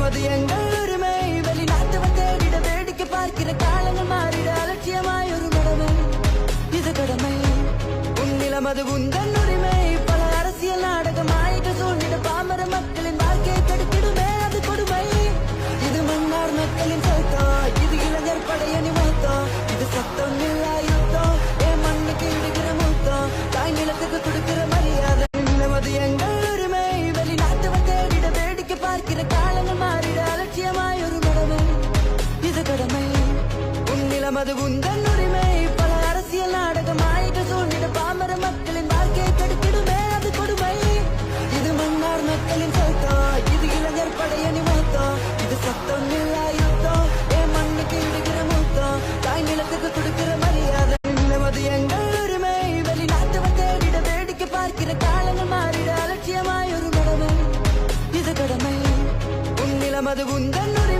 நிலமது எங்கள் உரிமை வெளிநாட்டவர் தேடிட வேடிக்கை பார்க்கிற காலங்கள் மாறிட அலட்சியமாய் ஒரு கடமை இது கடமை உன் நிலமது உந்தன் உரிமை பல அரசியல் நாடகம் ஆயிட்ட சூழ்நிலை பாமர மக்களின் வாழ்க்கையை கெடுத்திடுமே அது கொடுமை இது மன்னார் மக்களின் சத்தம் இது இளைஞர் படையணி மொத்தம் இது சத்தம் இல்லா யுத்தம் என் மண்ணுக்கு இடுகிற மூத்தம் தாய் நிலத்துக்கு கொடுக்கிற மரியாதை நிலமது எங்கள் உரிமை வெளிநாட்டவர் தேடிட வேடிக்கை பார்க்கிற காலங்கள் மாறிட அலட்சியமாய் ஒரு கடமை இது கடமை உன் நிலமது உந்தன் உரிமை பல அரசியல் நாடகம் ஆயிட்ட சூழ்நிலை பாமர மக்களின் வாழ்க்கையை கெடுத்திடுமே அது கொடுமை இது மன்னார் மக்களின் சத்தம் இது இளைஞர் படையணி மொத்தம் இது சத்தம் இல்லா யுத்தம் என் மண்ணுக்கு இடுகிற மூத்தம் தாய் நிலத்துக்கு கொடுக்கிற மரியாதை நிலமது எங்கள் உரிமை வெளிநாட்டவர் தேடிட வேடிக்கை பார்க்கிற காலங்கள் மாறிட அலட்சியமாய் ஒரு கடமை இது கடமை உன் நிலமது உந்தன் உரிமை